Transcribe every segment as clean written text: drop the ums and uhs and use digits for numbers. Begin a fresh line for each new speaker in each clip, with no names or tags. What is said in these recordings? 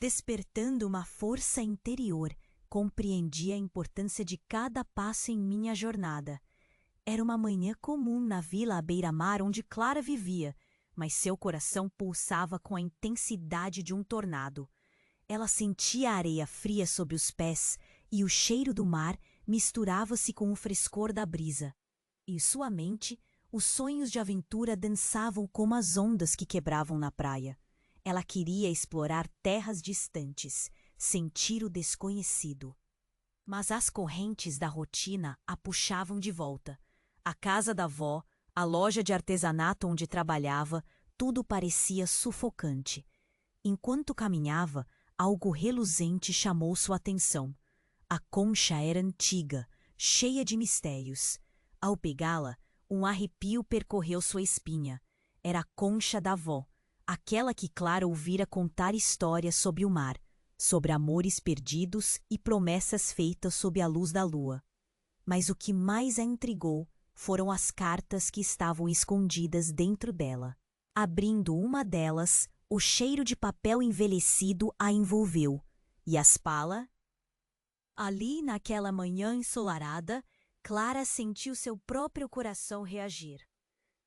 Despertando uma força interior, compreendi a importância de cada passo em minha jornada. Era uma manhã comum na vila à beira-mar onde Clara vivia, mas seu coração pulsava com a intensidade de um tornado. Ela sentia a areia fria sob os pés e o cheiro do mar misturava-se com o frescor da brisa. Em sua mente, os sonhos de aventura dançavam como as ondas que quebravam na praia. Ela queria explorar terras distantes, sentir o desconhecido. Mas as correntes da rotina a puxavam de volta. A casa da avó, a loja de artesanato onde trabalhava, tudo parecia sufocante. Enquanto caminhava, algo reluzente chamou sua atenção. A concha era antiga, cheia de mistérios. Ao pegá-la, um arrepio percorreu sua espinha. Era a concha da avó, aquela que Clara ouvira contar histórias sobre o mar, sobre amores perdidos e promessas feitas sob a luz da lua. Mas o que mais a intrigou foram as cartas que estavam escondidas dentro dela. Abrindo uma delas, o cheiro de papel envelhecido a envolveu, e as palavras. Ali, naquela manhã ensolarada, Clara sentiu seu próprio coração reagir.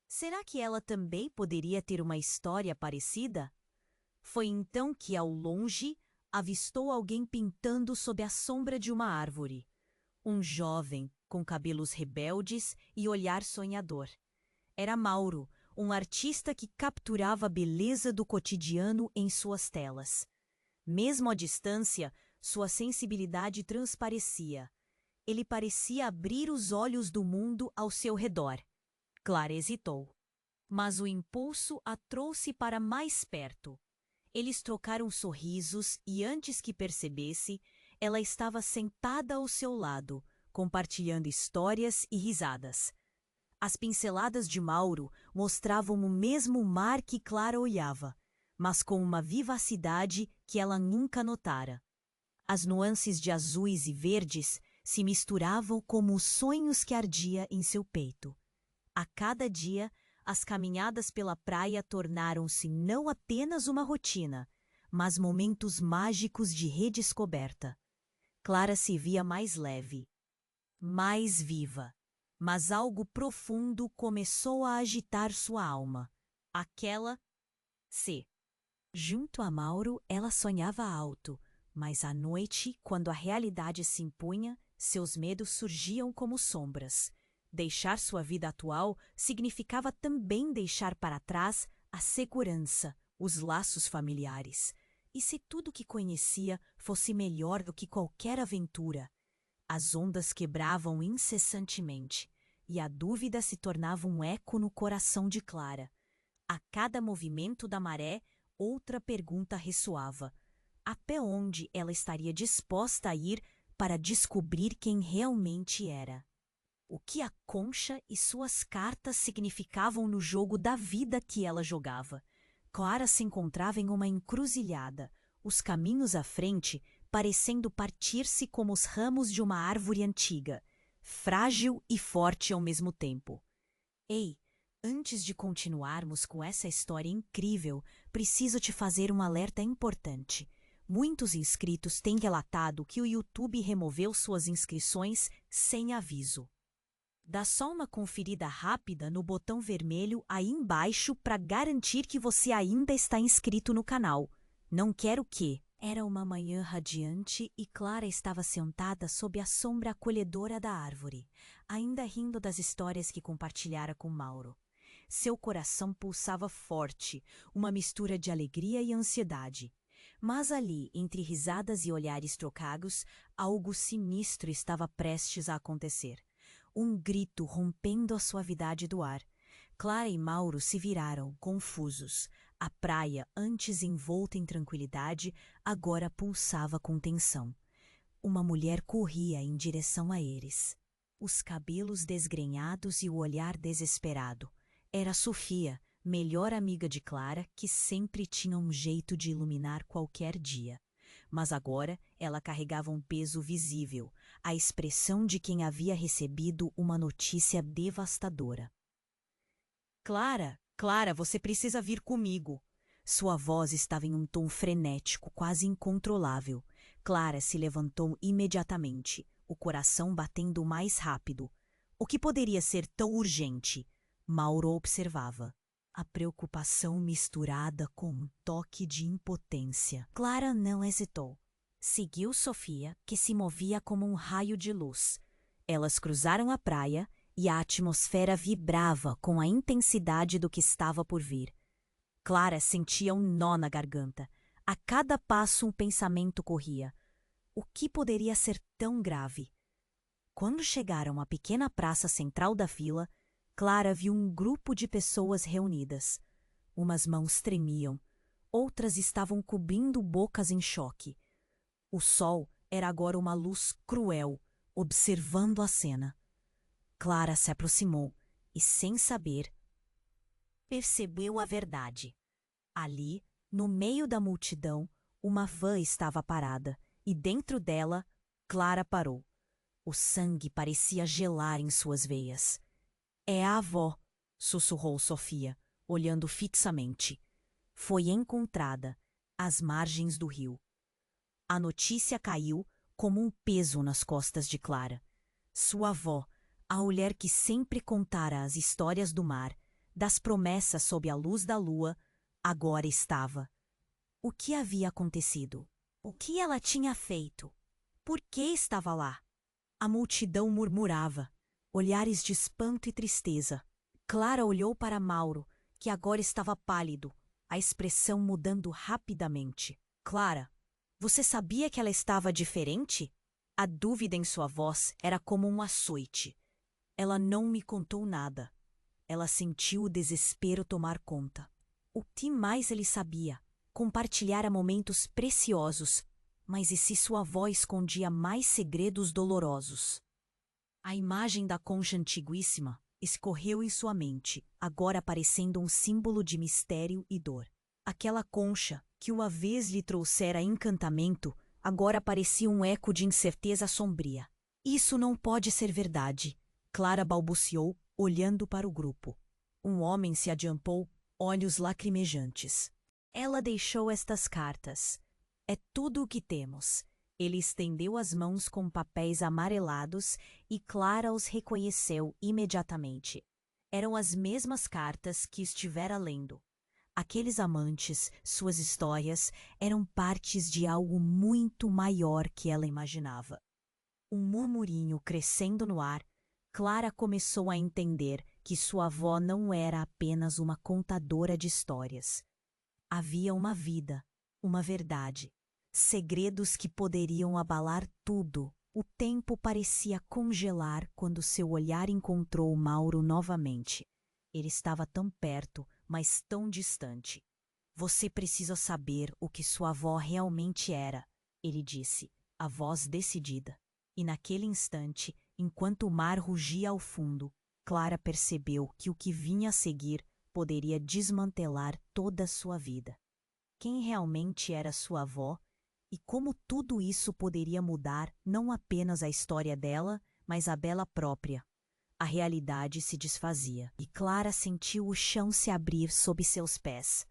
Será que ela também poderia ter uma história parecida? Foi então que, ao longe, avistou alguém pintando sob a sombra de uma árvore. Um jovem, com cabelos rebeldes e olhar sonhador. Era Mauro, um artista que capturava a beleza do cotidiano em suas telas. Mesmo à distância, sua sensibilidade transparecia. Ele parecia abrir os olhos do mundo ao seu redor. Clara hesitou. Mas o impulso a trouxe para mais perto. Eles trocaram sorrisos e, antes que percebesse, ela estava sentada ao seu lado, compartilhando histórias e risadas. As pinceladas de Mauro mostravam o mesmo mar que Clara olhava, mas com uma vivacidade que ela nunca notara. As nuances de azuis e verdes se misturavam como os sonhos que ardia em seu peito. A cada dia, as caminhadas pela praia tornaram-se não apenas uma rotina, mas momentos mágicos de redescoberta. Clara se via mais leve, mais viva, mas algo profundo começou a agitar sua alma. Aquela se. Junto a Mauro, ela sonhava alto, mas à noite, quando a realidade se impunha, seus medos surgiam como sombras. Deixar sua vida atual significava também deixar para trás a segurança, os laços familiares. E se tudo que conhecia fosse melhor do que qualquer aventura? As ondas quebravam incessantemente, e a dúvida se tornava um eco no coração de Clara. A cada movimento da maré, outra pergunta ressoava. Até onde ela estaria disposta a ir para descobrir quem realmente era? O que a concha e suas cartas significavam no jogo da vida que ela jogava? Clara se encontrava em uma encruzilhada, os caminhos à frente parecendo partir-se como os ramos de uma árvore antiga, frágil e forte ao mesmo tempo. Ei, antes de continuarmos com essa história incrível, preciso te fazer um alerta importante. Muitos inscritos têm relatado que o YouTube removeu suas inscrições sem aviso. Dá só uma conferida rápida no botão vermelho aí embaixo para garantir que você ainda está inscrito no canal. Não quero que. Era uma manhã radiante e Clara estava sentada sob a sombra acolhedora da árvore, ainda rindo das histórias que compartilhara com Mauro. Seu coração pulsava forte, uma mistura de alegria e ansiedade. Mas ali, entre risadas e olhares trocados, algo sinistro estava prestes a acontecer. Um grito rompendo a suavidade do ar. Clara e Mauro se viraram, confusos. A praia, antes envolta em tranquilidade, agora pulsava com tensão. Uma mulher corria em direção a eles. Os cabelos desgrenhados e o olhar desesperado. Era Sofia, melhor amiga de Clara, que sempre tinha um jeito de iluminar qualquer dia. Mas agora ela carregava um peso visível, a expressão de quem havia recebido uma notícia devastadora. Clara, Clara, você precisa vir comigo. Sua voz estava em um tom frenético, quase incontrolável. Clara se levantou imediatamente, o coração batendo mais rápido. O que poderia ser tão urgente? Mauro observava. A preocupação misturada com um toque de impotência. Clara não hesitou. Seguiu Sofia, que se movia como um raio de luz. Elas cruzaram a praia e a atmosfera vibrava com a intensidade do que estava por vir. Clara sentia um nó na garganta. A cada passo um pensamento corria. O que poderia ser tão grave? Quando chegaram à pequena praça central da vila, Clara viu um grupo de pessoas reunidas. Umas mãos tremiam, outras estavam cobrindo bocas em choque. O sol era agora uma luz cruel, observando a cena. Clara se aproximou e, sem saber, percebeu a verdade. Ali, no meio da multidão, uma van estava parada e dentro dela, Clara parou. O sangue parecia gelar em suas veias. É a avó, sussurrou Sofia, olhando fixamente. Foi encontrada, às margens do rio. A notícia caiu como um peso nas costas de Clara. Sua avó, a mulher que sempre contara as histórias do mar, das promessas sob a luz da lua, agora estava. O que havia acontecido? O que ela tinha feito? Por que estava lá? A multidão murmurava, olhares de espanto e tristeza. Clara olhou para Mauro, que agora estava pálido, a expressão mudando rapidamente. Clara, você sabia que ela estava diferente? A dúvida em sua voz era como um açoite. Ela não me contou nada. Ela sentiu o desespero tomar conta. O que mais ele sabia? Compartilhara momentos preciosos, mas e se sua avó escondia mais segredos dolorosos? A imagem da concha antiguíssima escorreu em sua mente, agora parecendo um símbolo de mistério e dor. Aquela concha, que uma vez lhe trouxera encantamento, agora parecia um eco de incerteza sombria. Isso não pode ser verdade, Clara balbuciou, olhando para o grupo. Um homem se adiantou, olhos lacrimejantes. Ela deixou estas cartas. É tudo o que temos. Ele estendeu as mãos com papéis amarelados e Clara os reconheceu imediatamente. Eram as mesmas cartas que estivera lendo. Aqueles amantes, suas histórias, eram partes de algo muito maior que ela imaginava. Um murmurinho crescendo no ar, Clara começou a entender que sua avó não era apenas uma contadora de histórias. Havia uma vida, uma verdade, segredos que poderiam abalar tudo. O tempo parecia congelar quando seu olhar encontrou Mauro novamente. Ele estava tão perto, mas tão distante. Você precisa saber o que sua avó realmente era, ele disse, a voz decidida. E naquele instante, enquanto o mar rugia ao fundo, Clara percebeu que o que vinha a seguir poderia desmantelar toda a sua vida. Quem realmente era sua avó e como tudo isso poderia mudar não apenas a história dela, mas a dela própria. A realidade se desfazia e Clara sentiu o chão se abrir sob seus pés.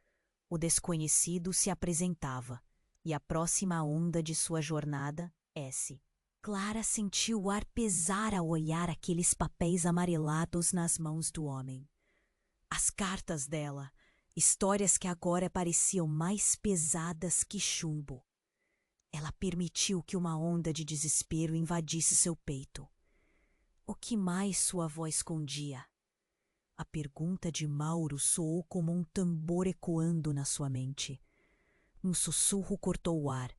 O desconhecido se apresentava e a próxima onda de sua jornada, S. Clara sentiu o ar pesar ao olhar aqueles papéis amarelados nas mãos do homem. As cartas dela, histórias que agora pareciam mais pesadas que chumbo. Ela permitiu que uma onda de desespero invadisse seu peito. O que mais sua avó escondia? A pergunta de Mauro soou como um tambor ecoando na sua mente. Um sussurro cortou o ar,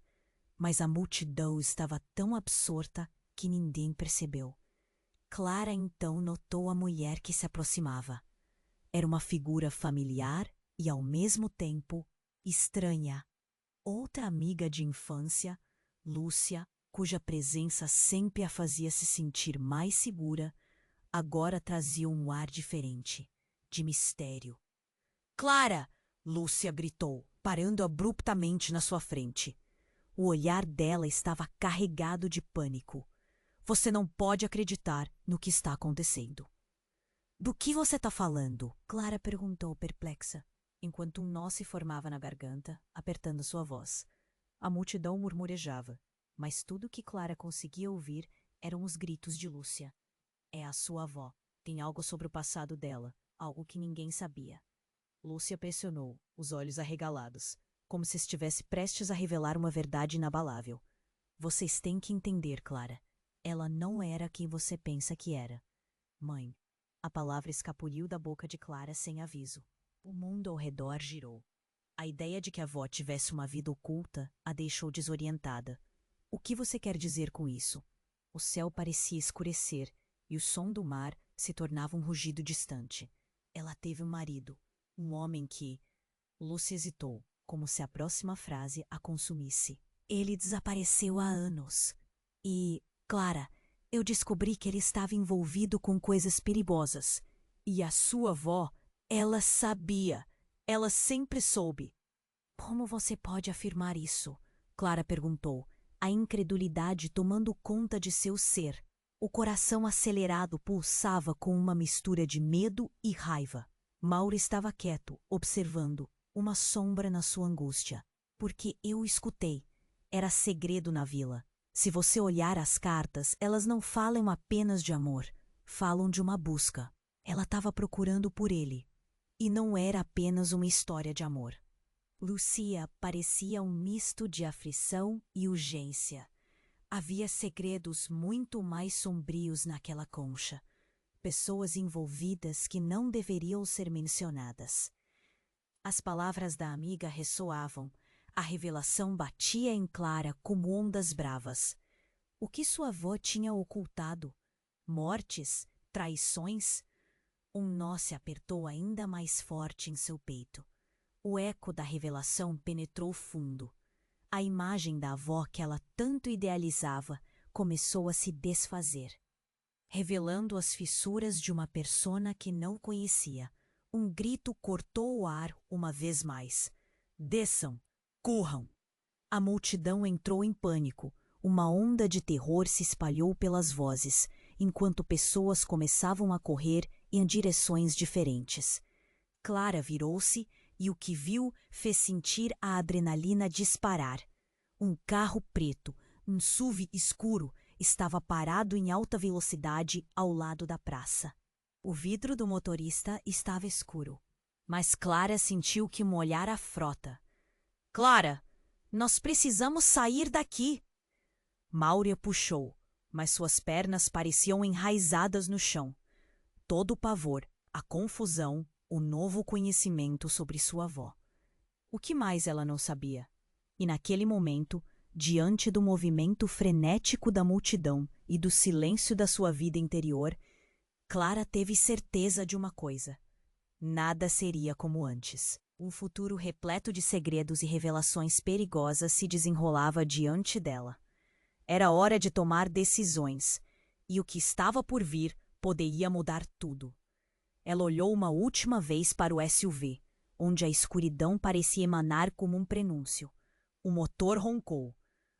mas a multidão estava tão absorta que ninguém percebeu. Clara então notou a mulher que se aproximava. Era uma figura familiar e, ao mesmo tempo, estranha. Outra amiga de infância, Lúcia, cuja presença sempre a fazia se sentir mais segura, agora trazia um ar diferente, de mistério. Clara! Lúcia gritou, parando abruptamente na sua frente. O olhar dela estava carregado de pânico. Você não pode acreditar no que está acontecendo. Do que você está falando? Clara perguntou perplexa. enquanto um nó se formava na garganta, apertando sua voz. A multidão murmurejava, mas tudo que Clara conseguia ouvir eram os gritos de Lúcia. É a sua avó. Tem algo sobre o passado dela, algo que ninguém sabia. Lúcia pressionou, os olhos arregalados, como se estivesse prestes a revelar uma verdade inabalável. Vocês têm que entender, Clara. Ela não era quem você pensa que era. Mãe. A palavra escapuliu da boca de Clara sem aviso. O mundo ao redor girou. A ideia de que a avó tivesse uma vida oculta a deixou desorientada. O que você quer dizer com isso? O céu parecia escurecer e o som do mar se tornava um rugido distante. Ela teve um marido, um homem que... Lúcia hesitou, como se a próxima frase a consumisse. Ele desapareceu há anos. E, Clara, eu descobri que ele estava envolvido com coisas perigosas. E a sua avó, ela sabia. Ela sempre soube. Como você pode afirmar isso? Clara perguntou, a incredulidade tomando conta de seu ser. O coração acelerado pulsava com uma mistura de medo e raiva. Mauro estava quieto, observando, uma sombra na sua angústia. Porque eu escutei. Era segredo na vila. Se você olhar as cartas, elas não falam apenas de amor. Falam de uma busca. Ela estava procurando por ele. E não era apenas uma história de amor. Lúcia parecia um misto de aflição e urgência. Havia segredos muito mais sombrios naquela concha. Pessoas envolvidas que não deveriam ser mencionadas. As palavras da amiga ressoavam. A revelação batia em Clara como ondas bravas. O que sua avó tinha ocultado? Mortes? Traições? Um nó se apertou ainda mais forte em seu peito. O eco da revelação penetrou fundo. A imagem da avó que ela tanto idealizava começou a se desfazer, revelando as fissuras de uma persona que não conhecia. Um grito cortou o ar uma vez mais. Desçam! Corram! A multidão entrou em pânico. Uma onda de terror se espalhou pelas vozes, enquanto pessoas começavam a correr em direções diferentes. Clara virou-se e o que viu fez sentir a adrenalina disparar. Um carro preto, um SUV escuro, estava parado em alta velocidade ao lado da praça. O vidro do motorista estava escuro, mas Clara sentiu que molhara a frota. Clara, nós precisamos sair daqui! Mauro puxou, mas suas pernas pareciam enraizadas no chão. Todo o pavor, a confusão, o novo conhecimento sobre sua avó. O que mais ela não sabia? E naquele momento, diante do movimento frenético da multidão e do silêncio da sua vida interior, Clara teve certeza de uma coisa. Nada seria como antes. Um futuro repleto de segredos e revelações perigosas se desenrolava diante dela. Era hora de tomar decisões, e o que estava por vir poderia mudar tudo. Ela olhou uma última vez para o SUV, onde a escuridão parecia emanar como um prenúncio. O motor roncou.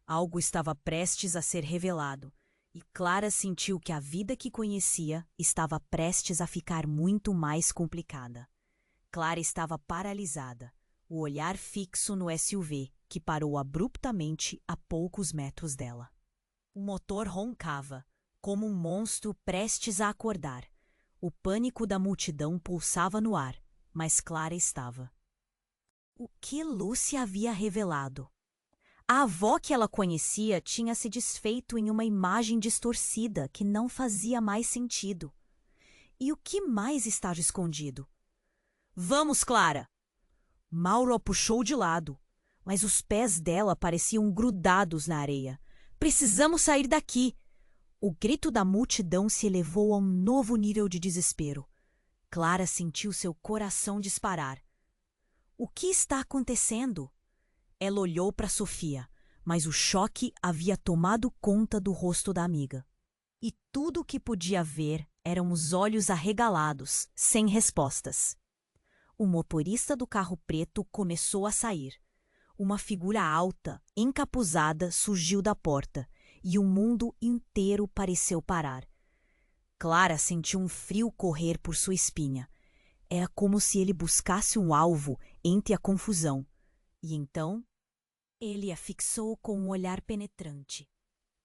Algo estava prestes a ser revelado, e Clara sentiu que a vida que conhecia estava prestes a ficar muito mais complicada. Clara estava paralisada, o olhar fixo no SUV, que parou abruptamente a poucos metros dela. O motor roncava, como um monstro prestes a acordar. O pânico da multidão pulsava no ar, mas Clara estava. O que Lúcia havia revelado? A avó que ela conhecia tinha se desfeito em uma imagem distorcida que não fazia mais sentido. E o que mais estava escondido? Vamos, Clara! Mauro a puxou de lado, mas os pés dela pareciam grudados na areia. Precisamos sair daqui! O grito da multidão se elevou a um novo nível de desespero. Clara sentiu seu coração disparar. O que está acontecendo? Ela olhou para Sofia, mas o choque havia tomado conta do rosto da amiga. E tudo o que podia ver eram os olhos arregalados, sem respostas. O motorista do carro preto começou a sair. Uma figura alta, encapuzada, surgiu da porta, e o mundo inteiro pareceu parar. Clara sentiu um frio correr por sua espinha. Era como se ele buscasse um alvo entre a confusão. E então, ele a fixou com um olhar penetrante.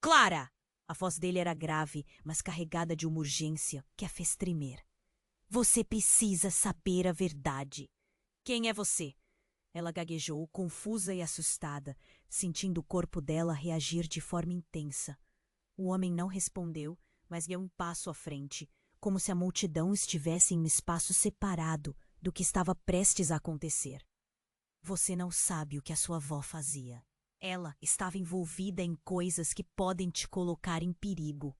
Clara! A voz dele era grave, mas carregada de uma urgência que a fez tremer. Você precisa saber a verdade. Quem é você? Ela gaguejou, confusa e assustada, sentindo o corpo dela reagir de forma intensa. O homem não respondeu, mas deu um passo à frente, como se a multidão estivesse em um espaço separado do que estava prestes a acontecer. Você não sabe o que a sua avó fazia. Ela estava envolvida em coisas que podem te colocar em perigo.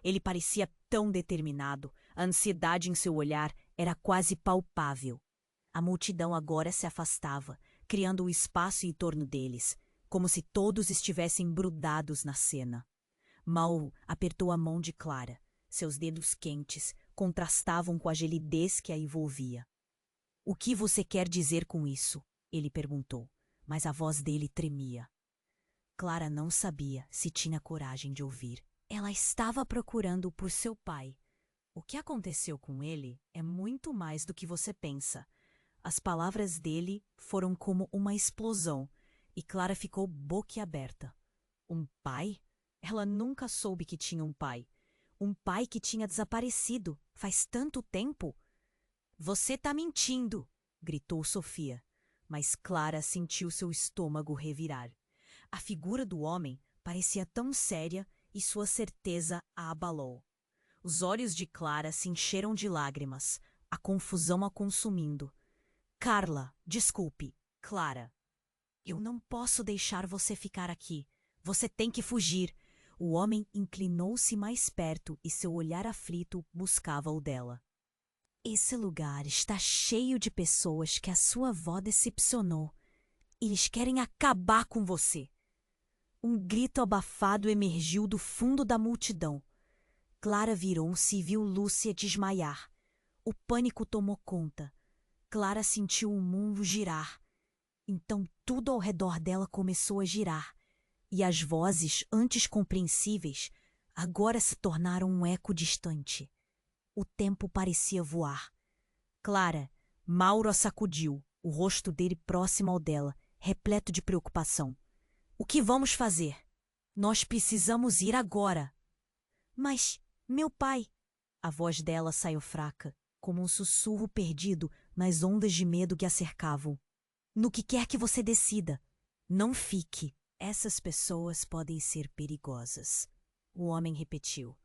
Ele parecia tão determinado, a ansiedade em seu olhar era quase palpável. A multidão agora se afastava, criando um espaço em torno deles, como se todos estivessem grudados na cena. Mauro apertou a mão de Clara. Seus dedos quentes contrastavam com a gelidez que a envolvia. O que você quer dizer com isso? Ele perguntou, mas a voz dele tremia. Clara não sabia se tinha coragem de ouvir. Ela estava procurando por seu pai. O que aconteceu com ele é muito mais do que você pensa. As palavras dele foram como uma explosão, e Clara ficou boquiaberta. Um pai? Ela nunca soube que tinha um pai. Um pai que tinha desaparecido faz tanto tempo. Você tá mentindo! Gritou Sofia, mas Clara sentiu seu estômago revirar. A figura do homem parecia tão séria e sua certeza a abalou. Os olhos de Clara se encheram de lágrimas, a confusão a consumindo. Carla, desculpe, Clara. Eu não posso deixar você ficar aqui. Você tem que fugir. O homem inclinou-se mais perto e seu olhar aflito buscava o dela. Esse lugar está cheio de pessoas que a sua avó decepcionou. Eles querem acabar com você. Um grito abafado emergiu do fundo da multidão. Clara virou-se e viu Lúcia desmaiar. O pânico tomou conta. Clara sentiu o mundo girar. Então tudo ao redor dela começou a girar. E as vozes, antes compreensíveis, agora se tornaram um eco distante. O tempo parecia voar. Clara, Mauro a sacudiu, o rosto dele próximo ao dela, repleto de preocupação. O que vamos fazer? Nós precisamos ir agora. Mas, meu pai... A voz dela saiu fraca, como um sussurro perdido nas ondas de medo que a cercavam. No que quer que você decida, não fique. Essas pessoas podem ser perigosas. O homem repetiu,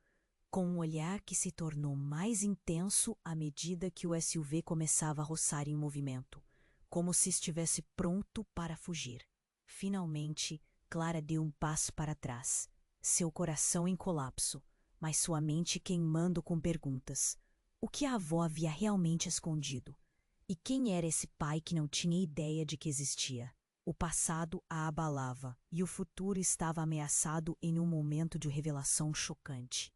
com um olhar que se tornou mais intenso à medida que o SUV começava a roçar em movimento, como se estivesse pronto para fugir. Finalmente, Clara deu um passo para trás, seu coração em colapso, mas sua mente queimando com perguntas. O que a avó havia realmente escondido? E quem era esse pai que não tinha ideia de que existia? O passado a abalava e o futuro estava ameaçado em um momento de revelação chocante,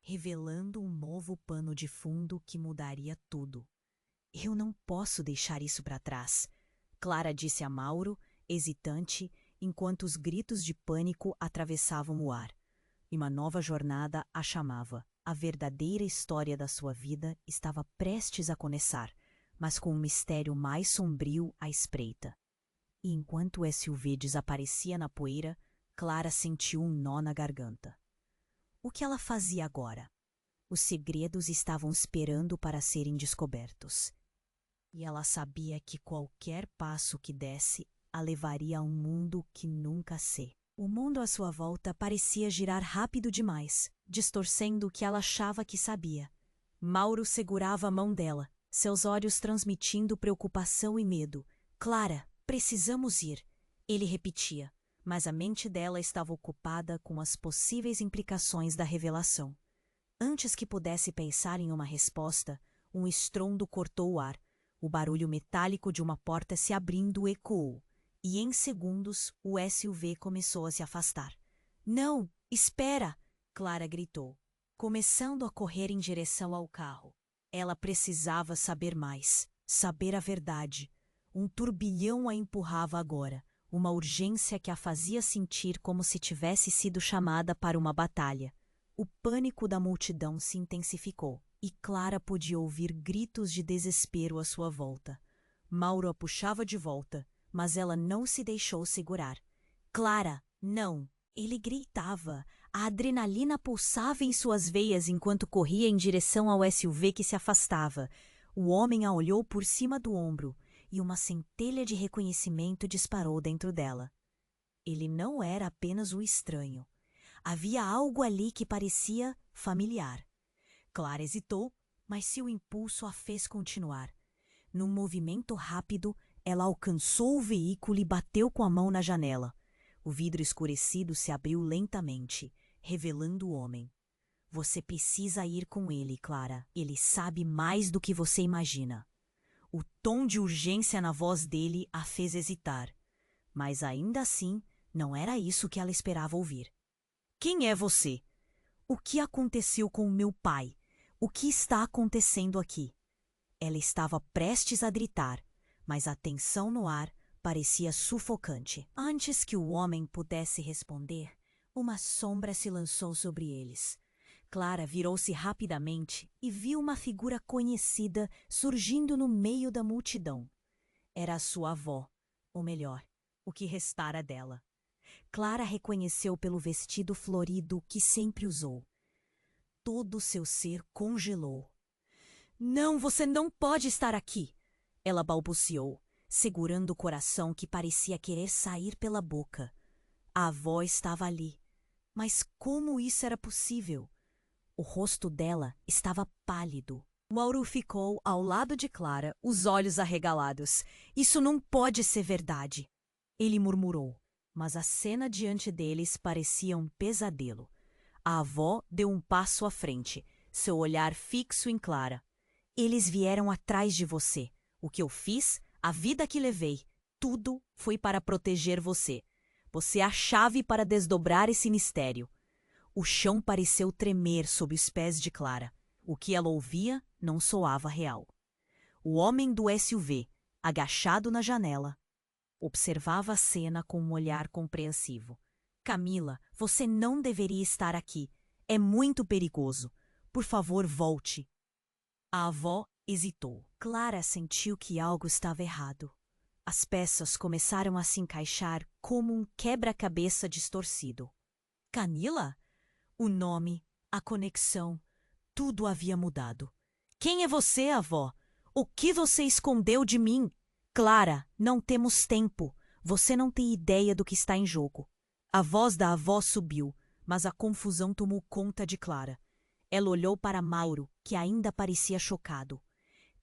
revelando um novo pano de fundo que mudaria tudo. Eu não posso deixar isso para trás, Clara disse a Mauro, hesitante, enquanto os gritos de pânico atravessavam o ar. E uma nova jornada a chamava. A verdadeira história da sua vida estava prestes a começar, mas com um mistério mais sombrio à espreita. E enquanto o SUV desaparecia na poeira, Clara sentiu um nó na garganta. O que ela fazia agora? Os segredos estavam esperando para serem descobertos. E ela sabia que qualquer passo que desse a levaria a um mundo que nunca se. O mundo à sua volta parecia girar rápido demais, distorcendo o que ela achava que sabia. Mauro segurava a mão dela, seus olhos transmitindo preocupação e medo. Clara, precisamos ir, ele repetia, mas a mente dela estava ocupada com as possíveis implicações da revelação. Antes que pudesse pensar em uma resposta, um estrondo cortou o ar. O barulho metálico de uma porta se abrindo ecoou, e em segundos o SUV começou a se afastar. Não, espera! Clara gritou, começando a correr em direção ao carro. Ela precisava saber mais, saber a verdade. Um turbilhão a empurrava agora, uma urgência que a fazia sentir como se tivesse sido chamada para uma batalha. O pânico da multidão se intensificou, e Clara podia ouvir gritos de desespero à sua volta. Mauro a puxava de volta, mas ela não se deixou segurar. Clara, não! Ele gritava. A adrenalina pulsava em suas veias enquanto corria em direção ao SUV que se afastava. O homem a olhou por cima do ombro e uma centelha de reconhecimento disparou dentro dela. Ele não era apenas um estranho. Havia algo ali que parecia familiar. Clara hesitou, mas seu impulso a fez continuar. Num movimento rápido, ela alcançou o veículo e bateu com a mão na janela. O vidro escurecido se abriu lentamente, revelando o homem. Você precisa ir com ele, Clara. Ele sabe mais do que você imagina. O tom de urgência na voz dele a fez hesitar. Mas ainda assim, não era isso que ela esperava ouvir. Quem é você? O que aconteceu com meu pai? O que está acontecendo aqui? Ela estava prestes a gritar, mas a tensão no ar parecia sufocante. Antes que o homem pudesse responder, uma sombra se lançou sobre eles. Clara virou-se rapidamente e viu uma figura conhecida surgindo no meio da multidão. Era a sua avó, ou melhor, o que restara dela. Clara reconheceu pelo vestido florido que sempre usou. Todo o seu ser congelou. Não, você não pode estar aqui! Ela balbuciou, segurando o coração que parecia querer sair pela boca. A avó estava ali. Mas como isso era possível? O rosto dela estava pálido. Mauro ficou ao lado de Clara, os olhos arregalados. Isso não pode ser verdade! Ele murmurou, mas a cena diante deles parecia um pesadelo. A avó deu um passo à frente, seu olhar fixo em Clara. Eles vieram atrás de você. O que eu fiz, a vida que levei, tudo foi para proteger você. Você é a chave para desdobrar esse mistério. O chão pareceu tremer sob os pés de Clara. O que ela ouvia não soava real. O homem do SUV, agachado na janela, observava a cena com um olhar compreensivo. Camila, você não deveria estar aqui. É muito perigoso. Por favor, volte. A avó hesitou. Clara sentiu que algo estava errado. As peças começaram a se encaixar como um quebra-cabeça distorcido. Camila? O nome, a conexão, tudo havia mudado. Quem é você, avó? O que você escondeu de mim? Clara, não temos tempo. Você não tem ideia do que está em jogo. A voz da avó subiu, mas a confusão tomou conta de Clara. Ela olhou para Mauro, que ainda parecia chocado.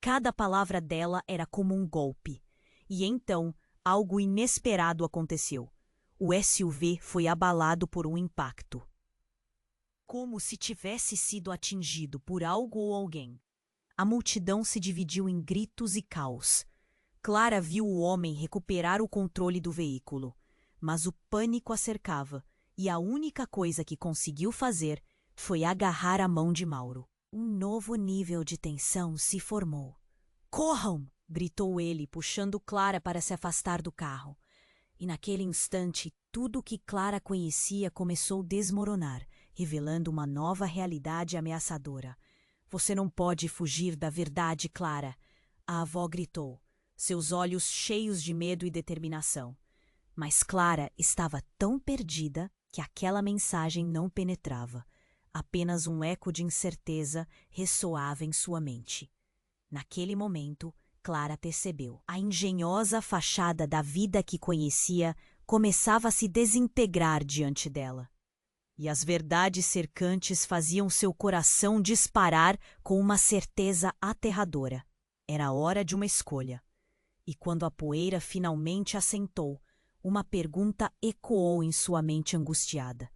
Cada palavra dela era como um golpe. E então, algo inesperado aconteceu. O SUV foi abalado por um impacto. Como se tivesse sido atingido por algo ou alguém. A multidão se dividiu em gritos e caos. Clara viu o homem recuperar o controle do veículo, mas o pânico a cercava, e a única coisa que conseguiu fazer foi agarrar a mão de Mauro. Um novo nível de tensão se formou. Corram! Gritou ele, puxando Clara para se afastar do carro. E naquele instante, tudo o que Clara conhecia começou a desmoronar, revelando uma nova realidade ameaçadora. Você não pode fugir da verdade, Clara! A avó gritou, seus olhos cheios de medo e determinação. Mas Clara estava tão perdida que aquela mensagem não penetrava. Apenas um eco de incerteza ressoava em sua mente. Naquele momento, Clara percebeu. A engenhosa fachada da vida que conhecia começava a se desintegrar diante dela. E as verdades cercantes faziam seu coração disparar com uma certeza aterradora. Era hora de uma escolha. E quando a poeira finalmente assentou, uma pergunta ecoou em sua mente angustiada.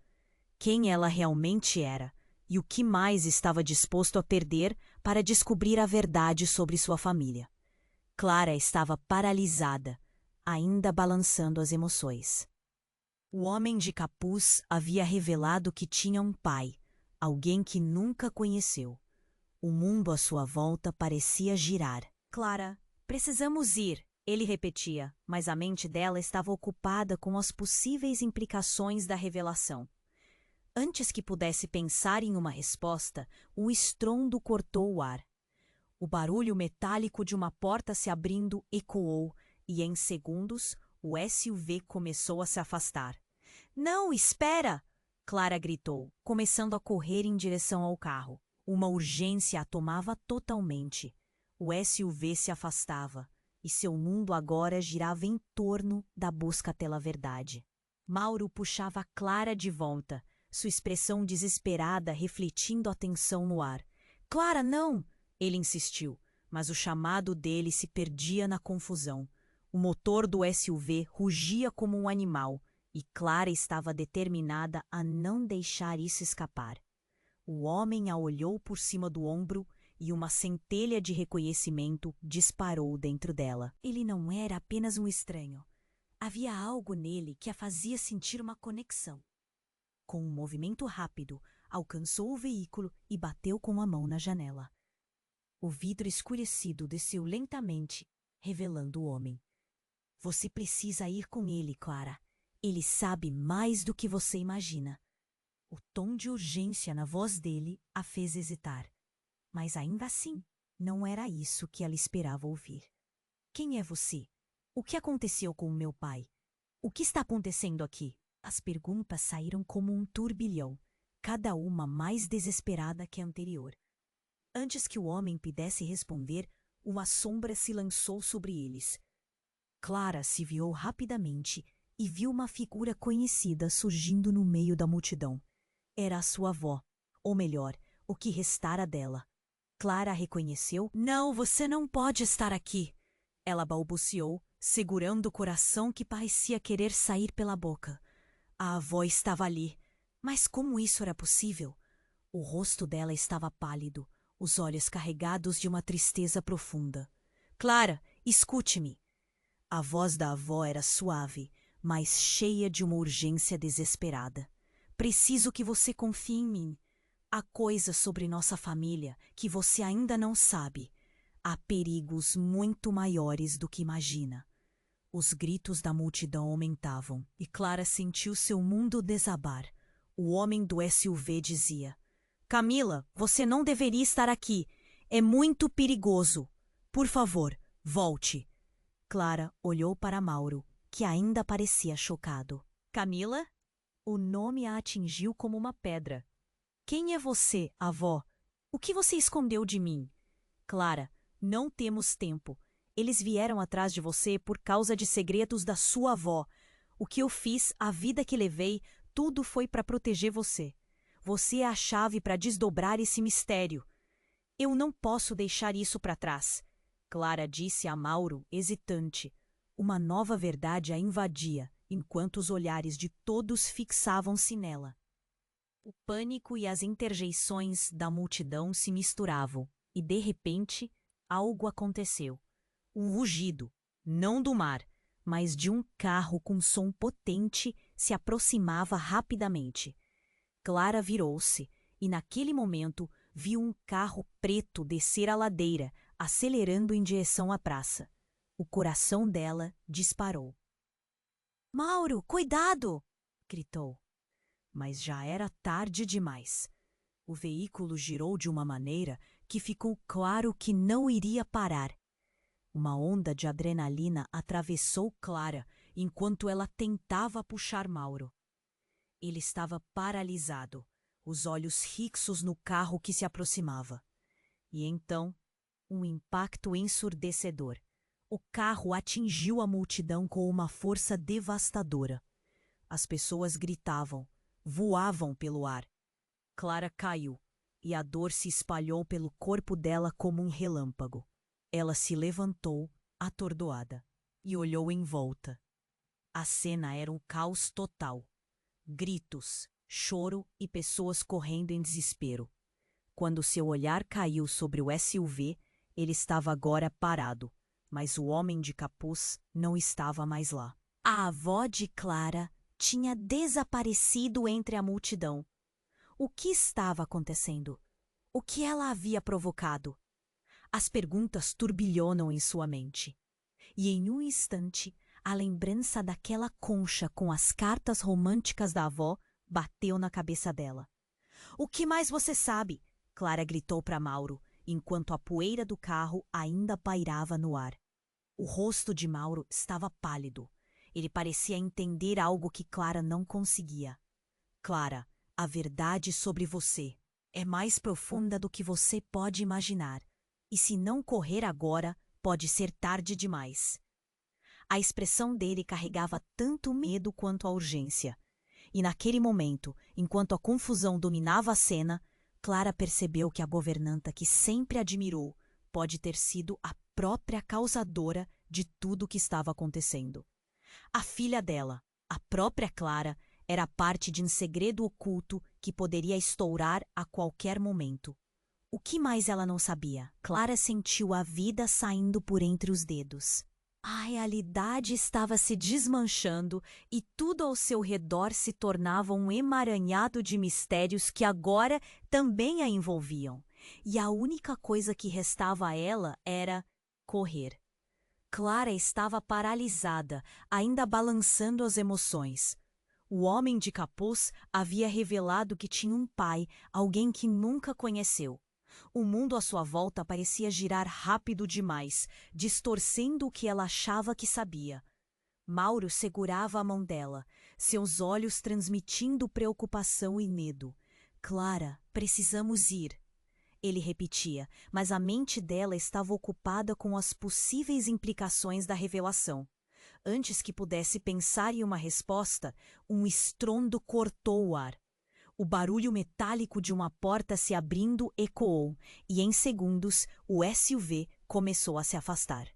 Quem ela realmente era e o que mais estava disposto a perder para descobrir a verdade sobre sua família. Clara estava paralisada, ainda balançando as emoções. O homem de capuz havia revelado que tinha um pai, alguém que nunca conheceu. O mundo à sua volta parecia girar. Clara, precisamos ir, ele repetia, mas a mente dela estava ocupada com as possíveis implicações da revelação. Antes que pudesse pensar em uma resposta, um estrondo cortou o ar. O barulho metálico de uma porta se abrindo ecoou e, em segundos, o SUV começou a se afastar. Não, espera! Clara gritou, começando a correr em direção ao carro. Uma urgência a tomava totalmente. O SUV se afastava, e seu mundo agora girava em torno da busca pela verdade. Mauro puxava Clara de volta, sua expressão desesperada refletindo a tensão no ar. Clara, não! Ele insistiu, mas o chamado dele se perdia na confusão. O motor do SUV rugia como um animal, e Clara estava determinada a não deixar isso escapar. O homem a olhou por cima do ombro e uma centelha de reconhecimento disparou dentro dela. Ele não era apenas um estranho. Havia algo nele que a fazia sentir uma conexão. Com um movimento rápido, alcançou o veículo e bateu com a mão na janela. O vidro escurecido desceu lentamente, revelando o homem. Você precisa ir com ele, Clara. Ele sabe mais do que você imagina. O tom de urgência na voz dele a fez hesitar. Mas ainda assim, não era isso que ela esperava ouvir. Quem é você? O que aconteceu com o meu pai? O que está acontecendo aqui? As perguntas saíram como um turbilhão, cada uma mais desesperada que a anterior. Antes que o homem pudesse responder, uma sombra se lançou sobre eles. Clara se virou rapidamente e viu uma figura conhecida surgindo no meio da multidão. Era a sua avó, ou melhor, o que restara dela. Clara a reconheceu. Não, você não pode estar aqui! Ela balbuciou, segurando o coração que parecia querer sair pela boca. A avó estava ali, mas como isso era possível? O rosto dela estava pálido, os olhos carregados de uma tristeza profunda. Clara, escute-me! A voz da avó era suave, mas cheia de uma urgência desesperada. Preciso que você confie em mim. Há coisas sobre nossa família que você ainda não sabe. Há perigos muito maiores do que imagina. Os gritos da multidão aumentavam e Clara sentiu seu mundo desabar. O homem do SUV dizia: Camila, você não deveria estar aqui. É muito perigoso. Por favor, volte. Clara olhou para Mauro, que ainda parecia chocado. Camila? O nome a atingiu como uma pedra. Quem é você, avó? O que você escondeu de mim? Clara, não temos tempo. Eles vieram atrás de você por causa de segredos da sua avó. O que eu fiz, a vida que levei, tudo foi para proteger você. Você é a chave para desdobrar esse mistério. Eu não posso deixar isso para trás. Clara disse a Mauro, hesitante. Uma nova verdade a invadia, enquanto os olhares de todos fixavam-se nela. O pânico e as interjeições da multidão se misturavam, e de repente, algo aconteceu. Um rugido, não do mar, mas de um carro com som potente se aproximava rapidamente. Clara virou-se e, naquele momento, viu um carro preto descer a ladeira, acelerando em direção à praça. O coração dela disparou. Mauro, cuidado! Gritou. Mas já era tarde demais. O veículo girou de uma maneira que ficou claro que não iria parar. Uma onda de adrenalina atravessou Clara enquanto ela tentava puxar Mauro. Ele estava paralisado, os olhos fixos no carro que se aproximava. E então, um impacto ensurdecedor. O carro atingiu a multidão com uma força devastadora. As pessoas gritavam, voavam pelo ar. Clara caiu, e a dor se espalhou pelo corpo dela como um relâmpago. Ela se levantou, atordoada, e olhou em volta. A cena era um caos total. Gritos, choro e pessoas correndo em desespero. Quando seu olhar caiu sobre o SUV, ele estava agora parado, mas o homem de capuz não estava mais lá. A avó de Clara tinha desaparecido entre a multidão. O que estava acontecendo? O que ela havia provocado? As perguntas turbilhonam em sua mente. E em um instante, a lembrança daquela concha com as cartas românticas da avó bateu na cabeça dela. O que mais você sabe? Clara gritou para Mauro, enquanto a poeira do carro ainda pairava no ar. O rosto de Mauro estava pálido. Ele parecia entender algo que Clara não conseguia. Clara, a verdade sobre você é mais profunda do que você pode imaginar. E se não correr agora, pode ser tarde demais. A expressão dele carregava tanto medo quanto a urgência. E naquele momento, enquanto a confusão dominava a cena, Clara percebeu que a governanta que sempre admirou pode ter sido a própria causadora de tudo o que estava acontecendo. A filha dela, a própria Clara, era parte de um segredo oculto que poderia estourar a qualquer momento. O que mais ela não sabia? Clara sentiu a vida saindo por entre os dedos. A realidade estava se desmanchando e tudo ao seu redor se tornava um emaranhado de mistérios que agora também a envolviam. E a única coisa que restava a ela era correr. Clara estava paralisada, ainda balançando as emoções. O homem de capuz havia revelado que tinha um pai, alguém que nunca conheceu. O mundo à sua volta parecia girar rápido demais, distorcendo o que ela achava que sabia. Mauro segurava a mão dela, seus olhos transmitindo preocupação e medo. Clara, precisamos ir. Ele repetia, mas a mente dela estava ocupada com as possíveis implicações da revelação. Antes que pudesse pensar em uma resposta, um estrondo cortou o ar. O barulho metálico de uma porta se abrindo ecoou, e em segundos o SUV começou a se afastar.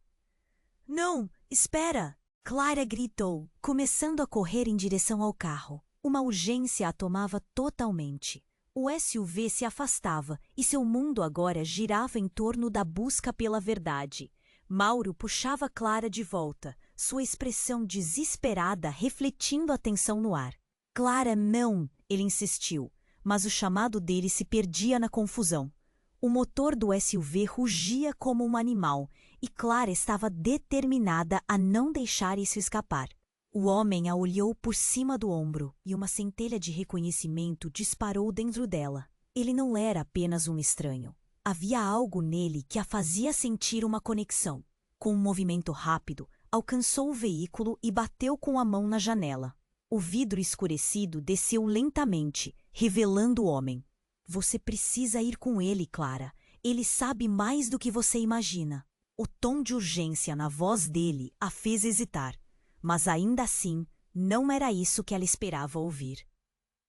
Não, espera! Clara gritou, começando a correr em direção ao carro. Uma urgência a tomava totalmente. O SUV se afastava e seu mundo agora girava em torno da busca pela verdade. Mauro puxava Clara de volta, sua expressão desesperada refletindo a tensão no ar. Clara, não! Ele insistiu, mas o chamado dele se perdia na confusão. O motor do SUV rugia como um animal e Clara estava determinada a não deixar isso escapar. O homem a olhou por cima do ombro e uma centelha de reconhecimento disparou dentro dela. Ele não era apenas um estranho. Havia algo nele que a fazia sentir uma conexão. Com um movimento rápido, alcançou o veículo e bateu com a mão na janela. O vidro escurecido desceu lentamente, revelando o homem. Você precisa ir com ele, Clara. Ele sabe mais do que você imagina. O tom de urgência na voz dele a fez hesitar. Mas ainda assim, não era isso que ela esperava ouvir.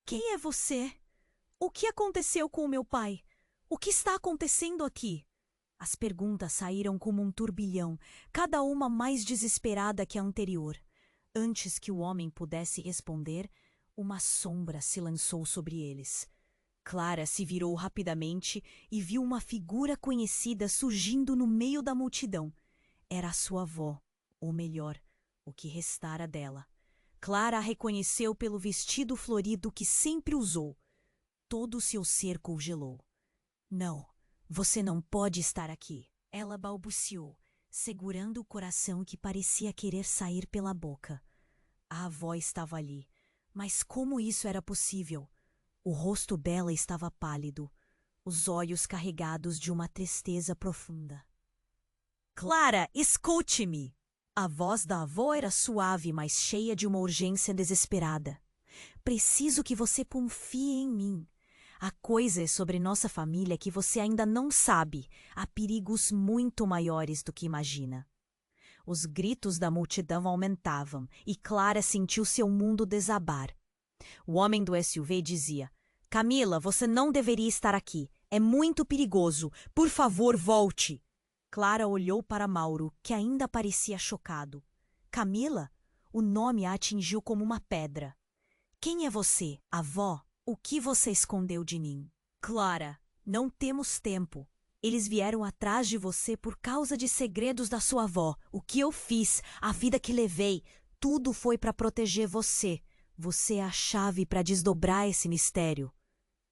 Quem é você? O que aconteceu com o meu pai? O que está acontecendo aqui? As perguntas saíram como um turbilhão, cada uma mais desesperada que a anterior. Antes que o homem pudesse responder, uma sombra se lançou sobre eles. Clara se virou rapidamente e viu uma figura conhecida surgindo no meio da multidão. Era a sua avó, ou melhor, o que restara dela. Clara a reconheceu pelo vestido florido que sempre usou. Todo o seu ser congelou. Não, você não pode estar aqui. Ela balbuciou, segurando o coração que parecia querer sair pela boca. A avó estava ali, mas como isso era possível? O rosto dela estava pálido, os olhos carregados de uma tristeza profunda. Clara, escute-me! A voz da avó era suave, mas cheia de uma urgência desesperada. Preciso que você confie em mim. Há coisas sobre nossa família que você ainda não sabe. Há perigos muito maiores do que imagina. Os gritos da multidão aumentavam e Clara sentiu seu mundo desabar. O homem do SUV dizia: Camila, você não deveria estar aqui. É muito perigoso. Por favor, volte. Clara olhou para Mauro, que ainda parecia chocado. Camila? O nome a atingiu como uma pedra. Quem é você, avó? O que você escondeu de mim? Clara, não temos tempo. Eles vieram atrás de você por causa de segredos da sua avó. O que eu fiz, a vida que levei, tudo foi para proteger você. Você é a chave para desdobrar esse mistério.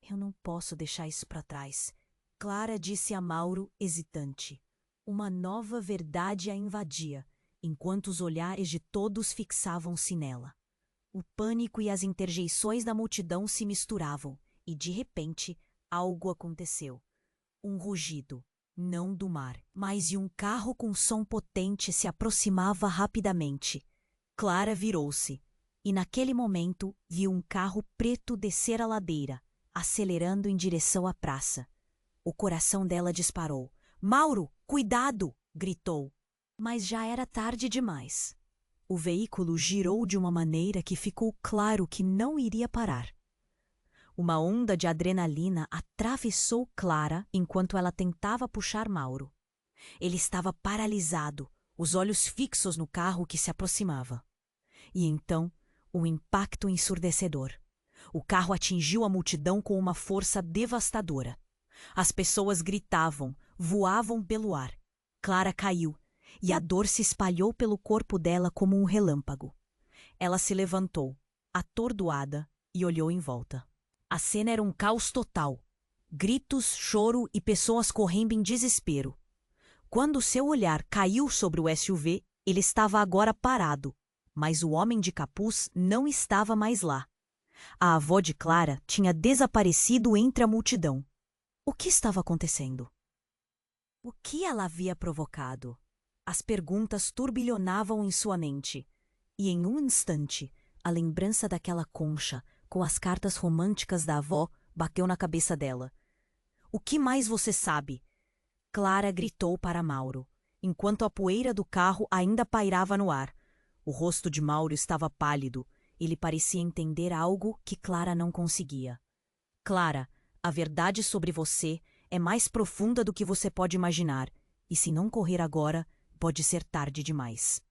Eu não posso deixar isso para trás. Clara disse a Mauro, hesitante. Uma nova verdade a invadia, enquanto os olhares de todos fixavam-se nela. O pânico e as interjeições da multidão se misturavam, e de repente, algo aconteceu. Um rugido. não do mar, mas de um carro com som potente se aproximava rapidamente. Clara virou-se, e naquele momento viu um carro preto descer a ladeira, acelerando em direção à praça. O coração dela disparou. "Mauro, cuidado!" gritou. Mas já era tarde demais. O veículo girou de uma maneira que ficou claro que não iria parar. Uma onda de adrenalina atravessou Clara enquanto ela tentava puxar Mauro. Ele estava paralisado, os olhos fixos no carro que se aproximava. E então, um impacto ensurdecedor. O carro atingiu a multidão com uma força devastadora. As pessoas gritavam, voavam pelo ar. Clara caiu, e a dor se espalhou pelo corpo dela como um relâmpago. Ela se levantou, atordoada, e olhou em volta. A cena era um caos total. Gritos, choro e pessoas correndo em desespero. Quando seu olhar caiu sobre o SUV, ele estava agora parado, mas o homem de capuz não estava mais lá. A avó de Clara tinha desaparecido entre a multidão. O que estava acontecendo? O que ela havia provocado? As perguntas turbilhonavam em sua mente, e em um instante, a lembrança daquela concha com as cartas românticas da avó bateu na cabeça dela. "O que mais você sabe?" Clara gritou para Mauro, enquanto a poeira do carro ainda pairava no ar. O rosto de Mauro estava pálido. Ele parecia entender algo que Clara não conseguia. "Clara, a verdade sobre você é mais profunda do que você pode imaginar, e se não correr agora, pode ser tarde demais."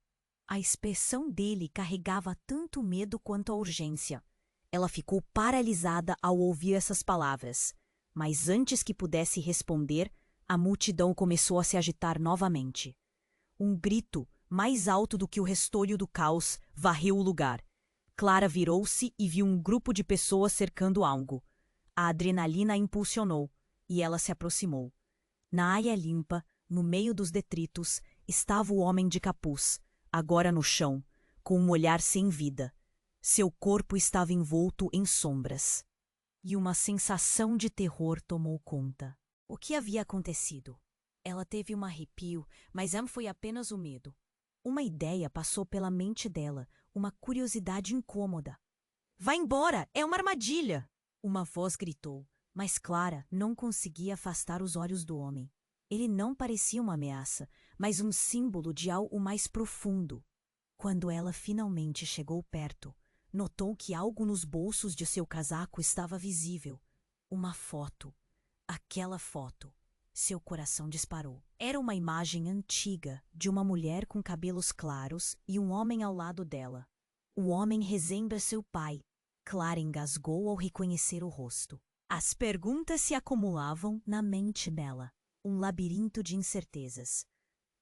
A expressão dele carregava tanto medo quanto a urgência. Ela ficou paralisada ao ouvir essas palavras, mas antes que pudesse responder, a multidão começou a se agitar novamente. Um grito, mais alto do que o restolho do caos, varreu o lugar. Clara virou-se e viu um grupo de pessoas cercando algo. A adrenalina a impulsionou, e ela se aproximou. Na área limpa, no meio dos detritos, estava o homem de capuz, agora no chão, com um olhar sem vida. Seu corpo estava envolto em sombras. E uma sensação de terror tomou conta. O que havia acontecido? Ela teve um arrepio, mas foi apenas o medo. Uma ideia passou pela mente dela, uma curiosidade incômoda. "Vá embora! É uma armadilha!" Uma voz gritou, mas Clara não conseguia afastar os olhos do homem. Ele não parecia uma ameaça, mas um símbolo de algo mais profundo. Quando ela finalmente chegou perto, notou que algo nos bolsos de seu casaco estava visível. Uma foto. Aquela foto. Seu coração disparou. Era uma imagem antiga de uma mulher com cabelos claros e um homem ao lado dela. O homem relembra seu pai. Clara engasgou ao reconhecer o rosto. As perguntas se acumulavam na mente dela. Um labirinto de incertezas.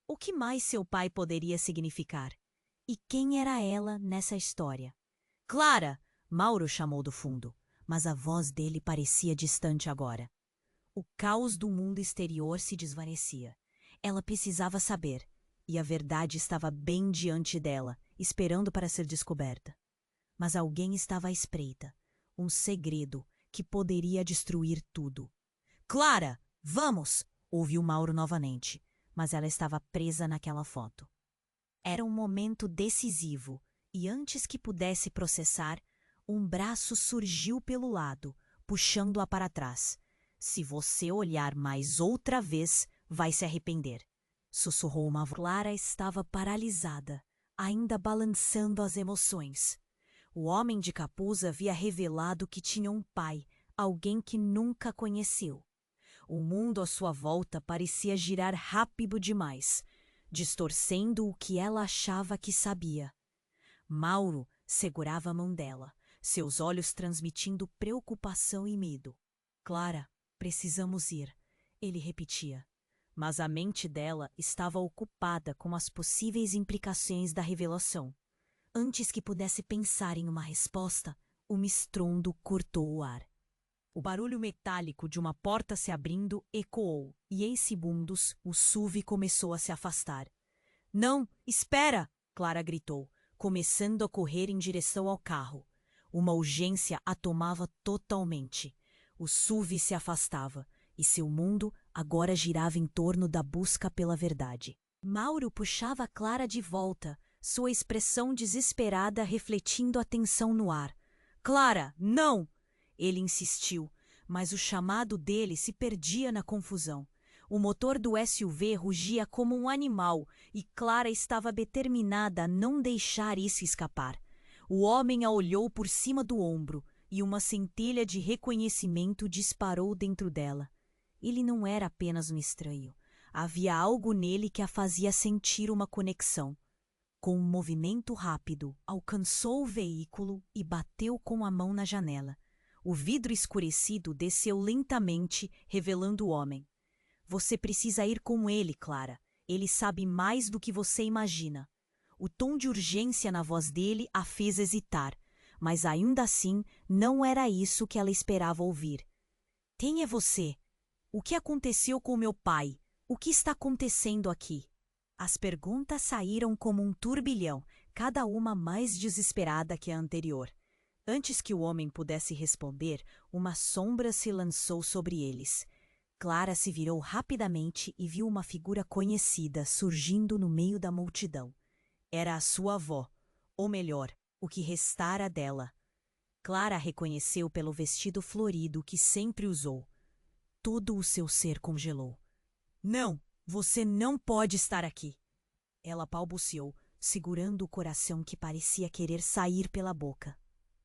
O que mais seu pai poderia significar? E quem era ela nessa história? "Clara!" Mauro chamou do fundo, mas a voz dele parecia distante agora. O caos do mundo exterior se desvanecia. Ela precisava saber, e a verdade estava bem diante dela, esperando para ser descoberta. Mas alguém estava à espreita, um segredo que poderia destruir tudo. "Clara, vamos!" ouviu Mauro novamente, mas ela estava presa naquela foto. Era um momento decisivo, e antes que pudesse processar, um braço surgiu pelo lado, puxando-a para trás. "Se você olhar mais outra vez, vai se arrepender", sussurrou uma voz. Clara estava paralisada, ainda balançando as emoções. O homem de capuz havia revelado que tinha um pai, alguém que nunca conheceu. O mundo à sua volta parecia girar rápido demais, distorcendo o que ela achava que sabia. Mauro segurava a mão dela, seus olhos transmitindo preocupação e medo. "Clara, precisamos ir", ele repetia. Mas a mente dela estava ocupada com as possíveis implicações da revelação. Antes que pudesse pensar em uma resposta, um estrondo cortou o ar. O barulho metálico de uma porta se abrindo ecoou, e em segundos o SUV começou a se afastar. "Não, espera!" Clara gritou, começando a correr em direção ao carro. Uma urgência a tomava totalmente. O SUV se afastava, e seu mundo agora girava em torno da busca pela verdade. Mauro puxava Clara de volta, sua expressão desesperada refletindo a tensão no ar. Clara, não! Ele insistiu, mas o chamado dele se perdia na confusão. O motor do SUV rugia como um animal e Clara estava determinada a não deixar isso escapar. O homem a olhou por cima do ombro e uma centelha de reconhecimento disparou dentro dela. Ele não era apenas um estranho. Havia algo nele que a fazia sentir uma conexão. Com um movimento rápido, alcançou o veículo e bateu com a mão na janela. O vidro escurecido desceu lentamente, revelando o homem. Você precisa ir com ele, Clara. Ele sabe mais do que você imagina. O tom de urgência na voz dele a fez hesitar, mas ainda assim não era isso que ela esperava ouvir. Quem é você? O que aconteceu com meu pai? O que está acontecendo aqui? As perguntas saíram como um turbilhão, cada uma mais desesperada que a anterior. Antes que o homem pudesse responder, uma sombra se lançou sobre eles. Clara se virou rapidamente e viu uma figura conhecida surgindo no meio da multidão. Era a sua avó, ou melhor, o que restara dela. Clara a reconheceu pelo vestido florido que sempre usou. Todo o seu ser congelou. Não, você não pode estar aqui. Ela balbuciou, segurando o coração que parecia querer sair pela boca.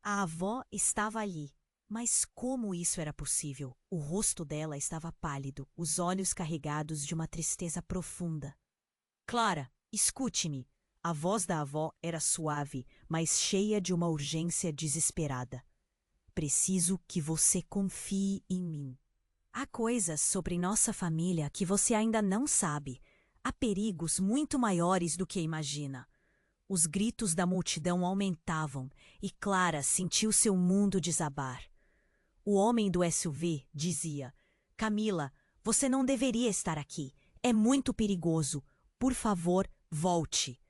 A avó estava ali. Mas como isso era possível? O rosto dela estava pálido, os olhos carregados de uma tristeza profunda. Clara, escute-me. A voz da avó era suave, mas cheia de uma urgência desesperada. Preciso que você confie em mim. Há coisas sobre nossa família que você ainda não sabe. Há perigos muito maiores do que imagina. Os gritos da multidão aumentavam e Clara sentiu seu mundo desabar. O homem do SUV dizia: Camila, você não deveria estar aqui. É muito perigoso. Por favor, volte.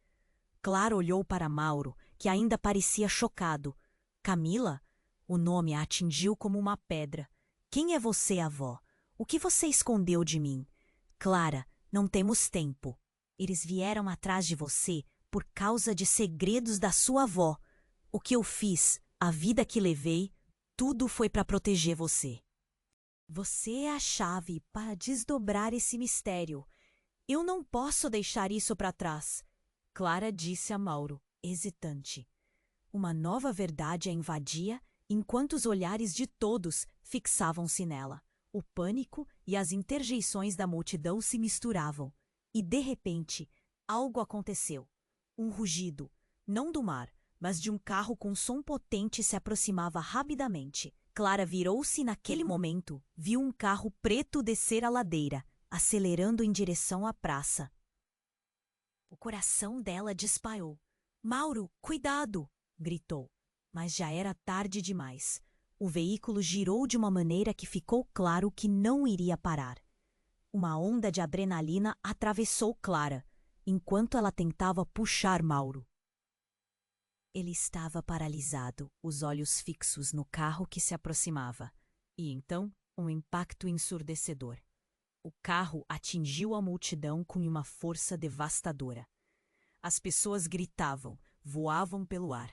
Clara olhou para Mauro, que ainda parecia chocado. Camila? O nome a atingiu como uma pedra. Quem é você, avó? O que você escondeu de mim? Clara, não temos tempo. Eles vieram atrás de você por causa de segredos da sua avó. O que eu fiz, a vida que levei, tudo foi para proteger você. Você é a chave para desdobrar esse mistério. Eu não posso deixar isso para trás, Clara disse a Mauro, hesitante. Uma nova verdade a invadia enquanto os olhares de todos fixavam-se nela. O pânico e as interjeições da multidão se misturavam. E, de repente, algo aconteceu. Um rugido, não do mar, mas de um carro com som potente se aproximava rapidamente. Clara virou-se e naquele momento, viu um carro preto descer a ladeira, acelerando em direção à praça. O coração dela disparou. Mauro, cuidado! Gritou. Mas já era tarde demais. O veículo girou de uma maneira que ficou claro que não iria parar. Uma onda de adrenalina atravessou Clara, enquanto ela tentava puxar Mauro. Ele estava paralisado, os olhos fixos no carro que se aproximava. E então, um impacto ensurdecedor. O carro atingiu a multidão com uma força devastadora. As pessoas gritavam, voavam pelo ar.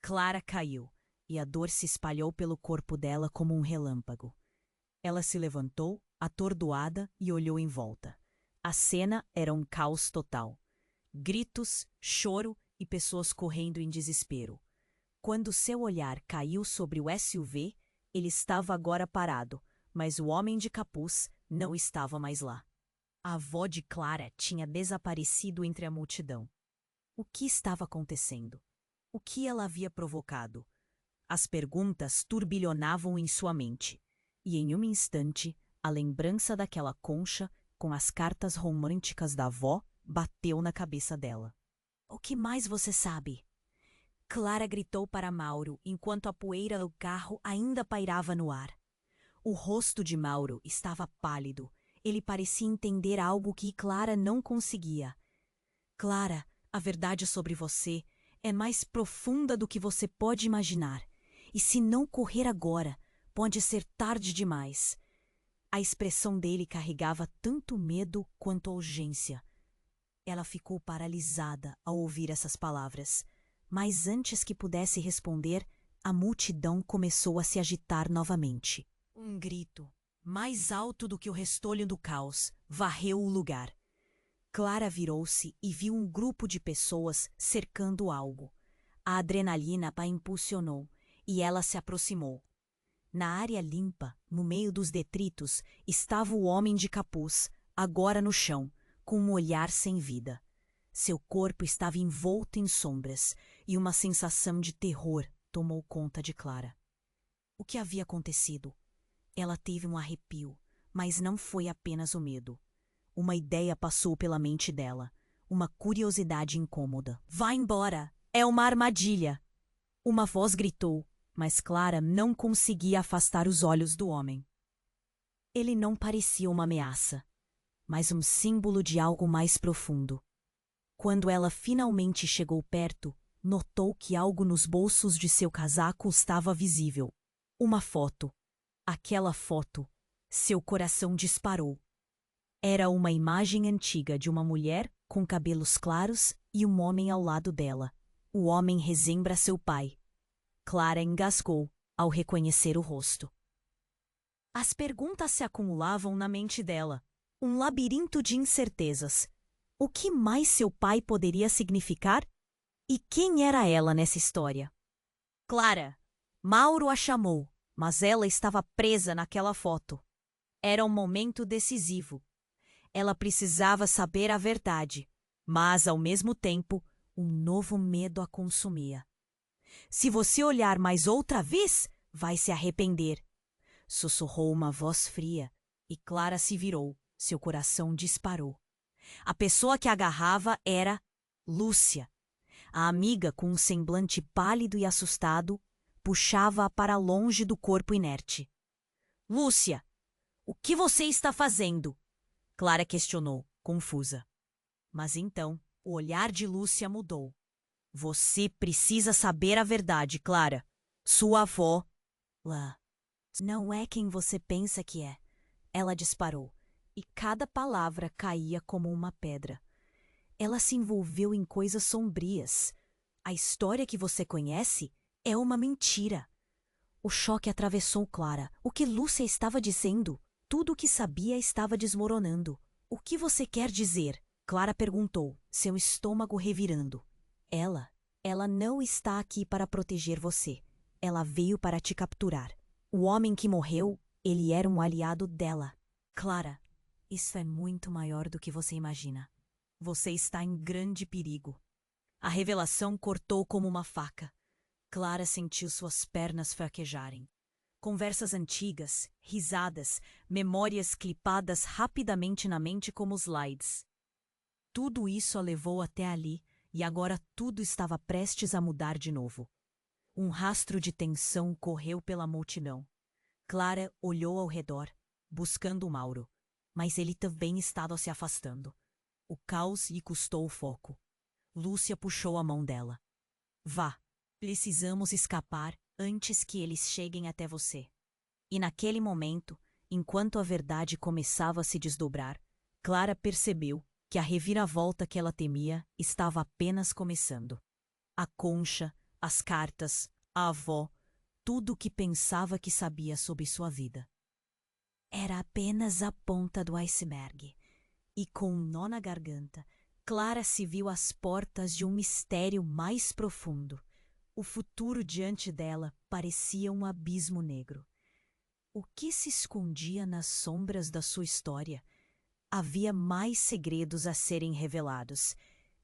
Clara caiu, e a dor se espalhou pelo corpo dela como um relâmpago. Ela se levantou, atordoada, e olhou em volta. A cena era um caos total. Gritos, choro e pessoas correndo em desespero. Quando seu olhar caiu sobre o SUV, ele estava agora parado, mas o homem de capuz não estava mais lá. A avó de Clara tinha desaparecido entre a multidão. O que estava acontecendo? O que ela havia provocado? As perguntas turbilhonavam em sua mente, e em um instante, a lembrança daquela concha com as cartas românticas da avó bateu na cabeça dela. O que mais você sabe? Clara gritou para Mauro enquanto a poeira do carro ainda pairava no ar. O rosto de Mauro estava pálido. Ele parecia entender algo que Clara não conseguia. Clara, a verdade sobre você é mais profunda do que você pode imaginar. E se não correr agora, pode ser tarde demais. A expressão dele carregava tanto medo quanto urgência. Ela ficou paralisada ao ouvir essas palavras, mas antes que pudesse responder, a multidão começou a se agitar novamente. Um grito, mais alto do que o restolho do caos, varreu o lugar. Clara virou-se e viu um grupo de pessoas cercando algo. A adrenalina a impulsionou e ela se aproximou. Na área limpa, no meio dos detritos, estava o homem de capuz, agora no chão, com um olhar sem vida. Seu corpo estava envolto em sombras e uma sensação de terror tomou conta de Clara. O que havia acontecido? Ela teve um arrepio, mas não foi apenas o medo. Uma ideia passou pela mente dela, uma curiosidade incômoda. Vá embora! É uma armadilha! Uma voz gritou, mas Clara não conseguia afastar os olhos do homem. Ele não parecia uma ameaça, mas um símbolo de algo mais profundo. Quando ela finalmente chegou perto, notou que algo nos bolsos de seu casaco estava visível. Uma foto. Aquela foto. Seu coração disparou. Era uma imagem antiga de uma mulher com cabelos claros e um homem ao lado dela. O homem relembra seu pai. Clara engasgou ao reconhecer o rosto. As perguntas se acumulavam na mente dela. Um labirinto de incertezas. O que mais seu pai poderia significar? E quem era ela nessa história? Clara! Mauro a chamou, mas ela estava presa naquela foto. Era um momento decisivo. Ela precisava saber a verdade, mas, ao mesmo tempo, um novo medo a consumia. Se você olhar mais outra vez, vai se arrepender, sussurrou uma voz fria, e Clara se virou, seu coração disparou. A pessoa que a agarrava era Lúcia. A amiga, com um semblante pálido e assustado, puxava-a para longe do corpo inerte. Lúcia, o que você está fazendo? Clara questionou, confusa. Mas então, o olhar de Lúcia mudou. Você precisa saber a verdade, Clara. Sua avó... Lá. Não é quem você pensa que é. Ela disparou, e cada palavra caía como uma pedra. Ela se envolveu em coisas sombrias. A história que você conhece é uma mentira. O choque atravessou Clara. O que Lúcia estava dizendo? Tudo o que sabia estava desmoronando. O que você quer dizer? Clara perguntou, seu estômago revirando. Ela não está aqui para proteger você. Ela veio para te capturar. O homem que morreu, ele era um aliado dela. Clara, isso é muito maior do que você imagina. Você está em grande perigo. A revelação cortou como uma faca. Clara sentiu suas pernas fraquejarem. Conversas antigas, risadas, memórias clipadas rapidamente na mente como slides. Tudo isso a levou até ali, e agora tudo estava prestes a mudar de novo. Um rastro de tensão correu pela multidão. Clara olhou ao redor, buscando Mauro, mas ele também estava se afastando. O caos lhe custou o foco. Lúcia puxou a mão dela. Vá, precisamos escapar antes que eles cheguem até você. E naquele momento, enquanto a verdade começava a se desdobrar, Clara percebeu que a reviravolta que ela temia estava apenas começando. A concha, as cartas, a avó, tudo o que pensava que sabia sobre sua vida. Era apenas a ponta do iceberg. E com um nó na garganta, Clara se viu às portas de um mistério mais profundo. O futuro diante dela parecia um abismo negro. O que se escondia nas sombras da sua história? Havia mais segredos a serem revelados,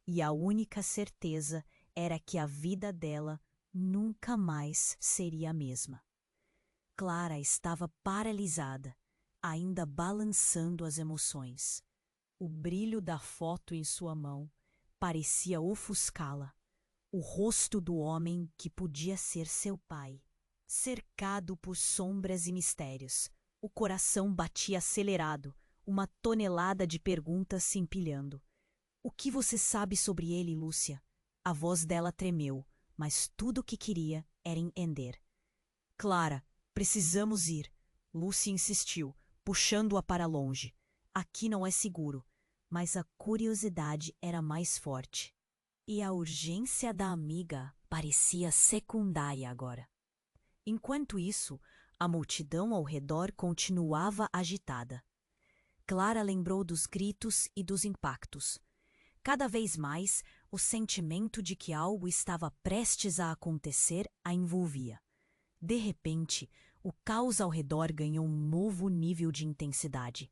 e a única certeza era que a vida dela nunca mais seria a mesma. Clara estava paralisada, ainda balançando as emoções. O brilho da foto em sua mão parecia ofuscá-la. O rosto do homem que podia ser seu pai. Cercado por sombras e mistérios, o coração batia acelerado, uma tonelada de perguntas se empilhando. O que você sabe sobre ele, Lúcia? A voz dela tremeu, mas tudo o que queria era entender. Clara, precisamos ir. Lúcia insistiu, puxando-a para longe. Aqui não é seguro. Mas a curiosidade era mais forte. E a urgência da amiga parecia secundária agora. Enquanto isso, a multidão ao redor continuava agitada. Clara lembrou dos gritos e dos impactos. Cada vez mais, o sentimento de que algo estava prestes a acontecer a envolvia. De repente, o caos ao redor ganhou um novo nível de intensidade.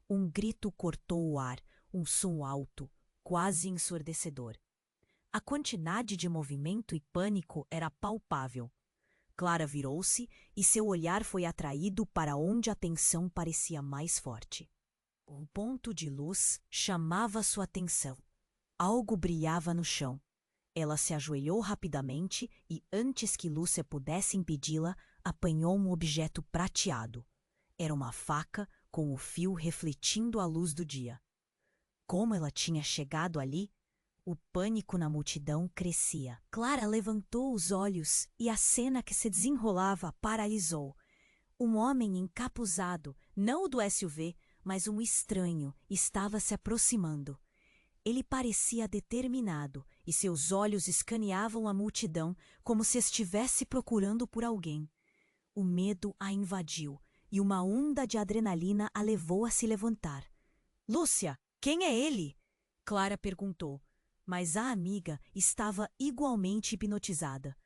Um grito cortou o ar, um som alto, quase ensurdecedor. A quantidade de movimento e pânico era palpável. Clara virou-se e seu olhar foi atraído para onde a tensão parecia mais forte. Um ponto de luz chamava sua atenção. Algo brilhava no chão. Ela se ajoelhou rapidamente e, antes que Lúcia pudesse impedi-la, apanhou um objeto prateado. Era uma faca com o fio refletindo a luz do dia. Como ela tinha chegado ali? O pânico na multidão crescia. Clara levantou os olhos e a cena que se desenrolava paralisou. Um homem encapuzado, não o do SUV, mas um estranho, estava se aproximando. Ele parecia determinado e seus olhos escaneavam a multidão como se estivesse procurando por alguém. O medo a invadiu e uma onda de adrenalina a levou a se levantar. — Lúcia, quem é ele? Clara perguntou, mas a amiga estava igualmente hipnotizada.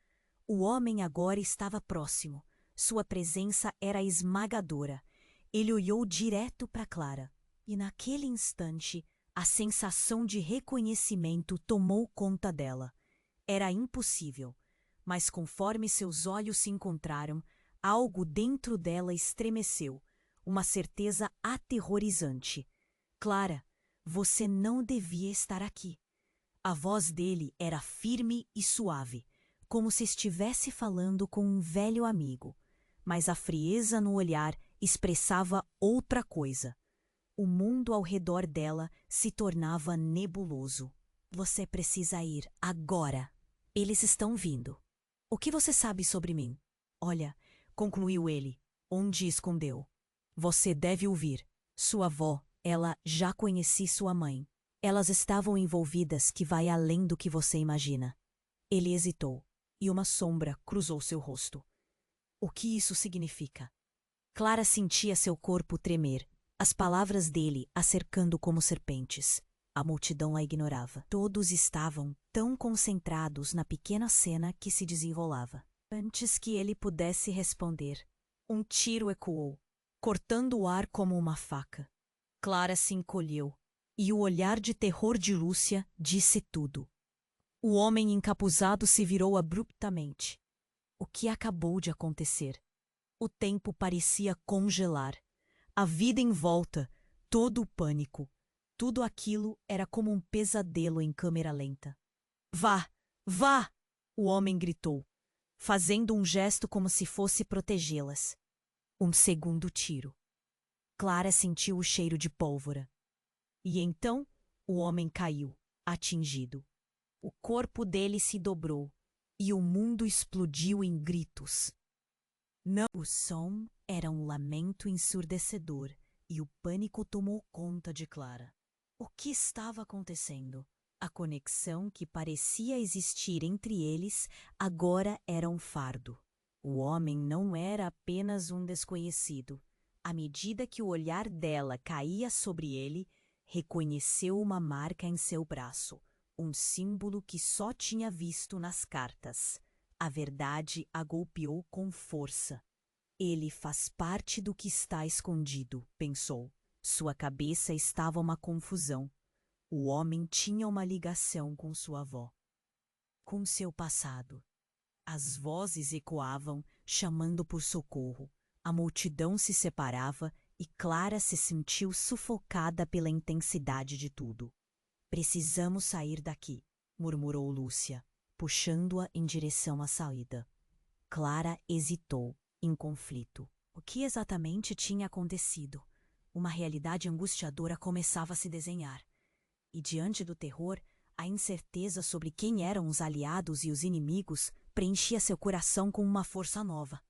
O homem agora estava próximo. Sua presença era esmagadora. Ele olhou direto para Clara e, naquele instante, a sensação de reconhecimento tomou conta dela. Era impossível, mas conforme seus olhos se encontraram, algo dentro dela estremeceu, uma certeza aterrorizante. — Clara, você não devia estar aqui. A voz dele era firme e suave, como se estivesse falando com um velho amigo, mas a frieza no olhar expressava outra coisa. O mundo ao redor dela se tornava nebuloso. Você precisa ir agora. Eles estão vindo. O que você sabe sobre mim? Olha, concluiu ele, onde escondeu. Você deve ouvir. Sua avó, ela já conheci sua mãe. Elas estavam envolvidas que vai além do que você imagina. Ele hesitou, e uma sombra cruzou seu rosto. O que isso significa? Clara sentia seu corpo tremer, as palavras dele a cercando como serpentes. A multidão a ignorava. Todos estavam tão concentrados na pequena cena que se desenrolava. Antes que ele pudesse responder, um tiro ecoou, cortando o ar como uma faca. Clara se encolheu, e o olhar de terror de Lúcia disse tudo. O homem encapuzado se virou abruptamente. O que acabou de acontecer? O tempo parecia congelar. A vida em volta, todo o pânico. Tudo aquilo era como um pesadelo em câmera lenta. Vá! Vá! O homem gritou, fazendo um gesto como se fosse protegê-las. Um segundo tiro. Clara sentiu o cheiro de pólvora. E então o homem caiu, atingido. O corpo dele se dobrou e o mundo explodiu em gritos. Não. O som era um lamento ensurdecedor e o pânico tomou conta de Clara. O que estava acontecendo? A conexão que parecia existir entre eles agora era um fardo. O homem não era apenas um desconhecido. À medida que o olhar dela caía sobre ele, reconheceu uma marca em seu braço, um símbolo que só tinha visto nas cartas. A verdade a golpeou com força. Ele faz parte do que está escondido, pensou. Sua cabeça estava uma confusão. O homem tinha uma ligação com sua avó, com seu passado. As vozes ecoavam, chamando por socorro. A multidão se separava e Clara se sentiu sufocada pela intensidade de tudo. Precisamos sair daqui, murmurou Lúcia, puxando-a em direção à saída. Clara hesitou, em conflito. O que exatamente tinha acontecido? Uma realidade angustiadora começava a se desenhar. E diante do terror, a incerteza sobre quem eram os aliados e os inimigos preenchia seu coração com uma força nova.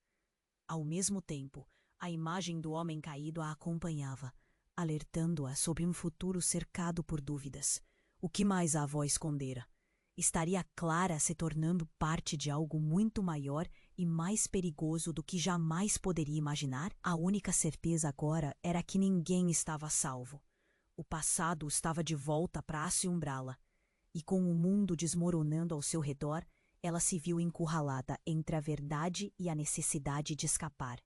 Ao mesmo tempo, A imagem do homem caído a acompanhava, alertando-a sobre um futuro cercado por dúvidas. O que mais a avó escondera? Estaria Clara se tornando parte de algo muito maior e mais perigoso do que jamais poderia imaginar? A única certeza agora era que ninguém estava a salvo. O passado estava de volta para assombrá-la, e com o mundo desmoronando ao seu redor, ela se viu encurralada entre a verdade e a necessidade de escapar.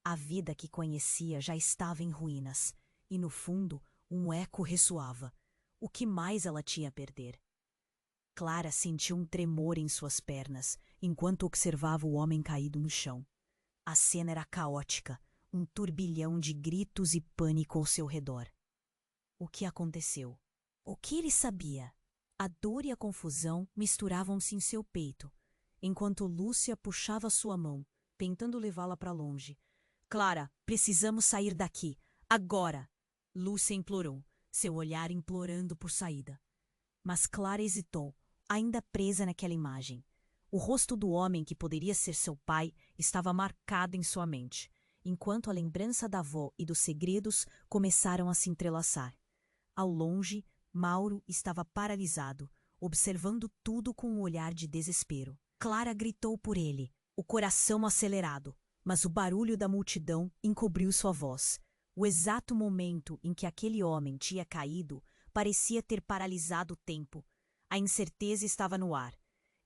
A vida que conhecia já estava em ruínas, e no fundo um eco ressoava. O que mais ela tinha a perder? Clara sentiu um tremor em suas pernas, enquanto observava o homem caído no chão. A cena era caótica, um turbilhão de gritos e pânico ao seu redor. O que aconteceu? O que ele sabia? A dor e a confusão misturavam-se em seu peito, enquanto Lúcia puxava sua mão, tentando levá-la para longe. Clara, precisamos sair daqui, agora! Lúcia implorou, seu olhar implorando por saída. Mas Clara hesitou, ainda presa naquela imagem. O rosto do homem que poderia ser seu pai estava marcado em sua mente, enquanto a lembrança da avó e dos segredos começaram a se entrelaçar. Ao longe, Mauro estava paralisado, observando tudo com um olhar de desespero. Clara gritou por ele, o coração acelerado, mas o barulho da multidão encobriu sua voz. O exato momento em que aquele homem tinha caído parecia ter paralisado o tempo. A incerteza estava no ar,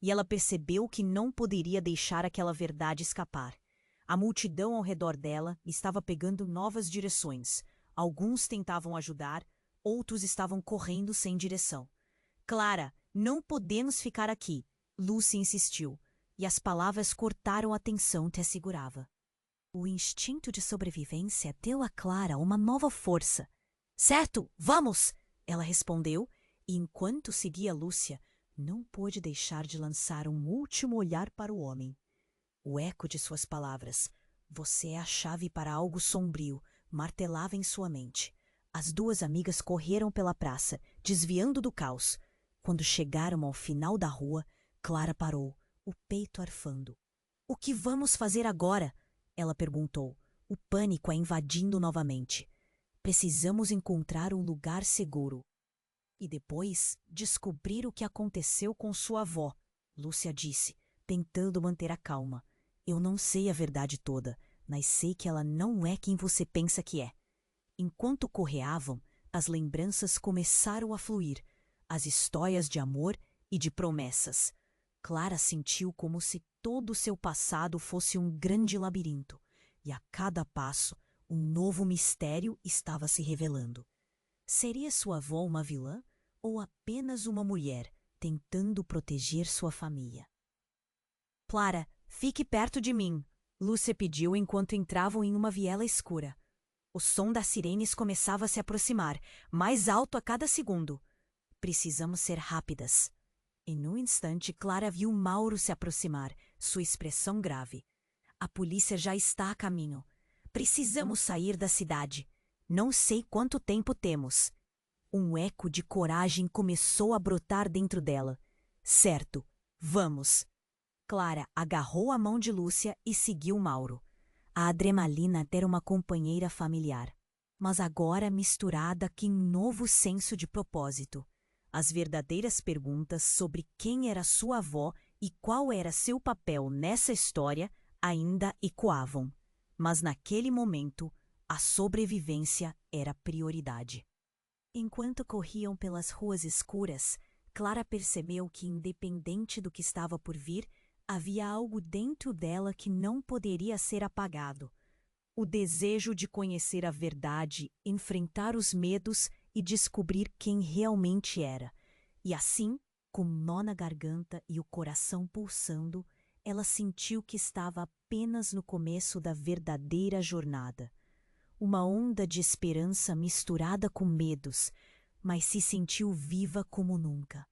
e ela percebeu que não poderia deixar aquela verdade escapar. A multidão ao redor dela estava pegando novas direções. Alguns tentavam ajudar, outros estavam correndo sem direção. Clara, não podemos ficar aqui, Lucy insistiu, e as palavras cortaram a tensão que a segurava. O instinto de sobrevivência deu a Clara uma nova força. Certo, vamos! Ela respondeu, e enquanto seguia Lúcia, não pôde deixar de lançar um último olhar para o homem. O eco de suas palavras, "Você é a chave para algo sombrio", martelava em sua mente. As duas amigas correram pela praça, desviando do caos. Quando chegaram ao final da rua, Clara parou, o peito arfando. "O que vamos fazer agora?" ela perguntou, o pânico a invadindo novamente. "Precisamos encontrar um lugar seguro." "E depois descobrir o que aconteceu com sua avó", Lúcia disse, tentando manter a calma. "Eu não sei a verdade toda, mas sei que ela não é quem você pensa que é." Enquanto correavam, as lembranças começaram a fluir, as histórias de amor e de promessas. Clara sentiu como se todo o seu passado fosse um grande labirinto, e a cada passo, um novo mistério estava se revelando. Seria sua avó uma vilã ou apenas uma mulher tentando proteger sua família? "Clara, fique perto de mim", Lúcia pediu enquanto entravam em uma viela escura. O som das sirenes começava a se aproximar, mais alto a cada segundo. "Precisamos ser rápidas." E num instante, Clara viu Mauro se aproximar, sua expressão grave. "A polícia já está a caminho. Precisamos sair da cidade. Não sei quanto tempo temos." Um eco de coragem começou a brotar dentro dela. "Certo, vamos." Clara agarrou a mão de Lúcia e seguiu Mauro. A adrenalina era uma companheira familiar, mas agora misturada com um novo senso de propósito. As verdadeiras perguntas sobre quem era sua avó e qual era seu papel nessa história ainda ecoavam. Mas naquele momento, a sobrevivência era prioridade. Enquanto corriam pelas ruas escuras, Clara percebeu que, independente do que estava por vir, havia algo dentro dela que não poderia ser apagado. O desejo de conhecer a verdade, enfrentar os medos e descobrir quem realmente era. E assim, com um nó na garganta e o coração pulsando, ela sentiu que estava apenas no começo da verdadeira jornada. Uma onda de esperança misturada com medos, mas se sentiu viva como nunca.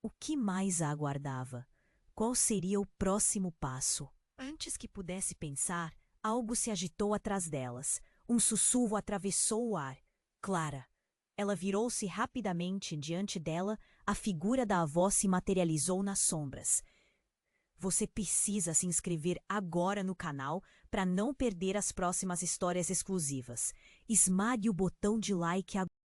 O que mais a aguardava? Qual seria o próximo passo? Antes que pudesse pensar, algo se agitou atrás delas. Um sussurro atravessou o ar. "Clara." Ela virou-se rapidamente. Diante dela, a figura da avó se materializou nas sombras. Você precisa se inscrever agora no canal para não perder as próximas histórias exclusivas. Esmague o botão de like agora.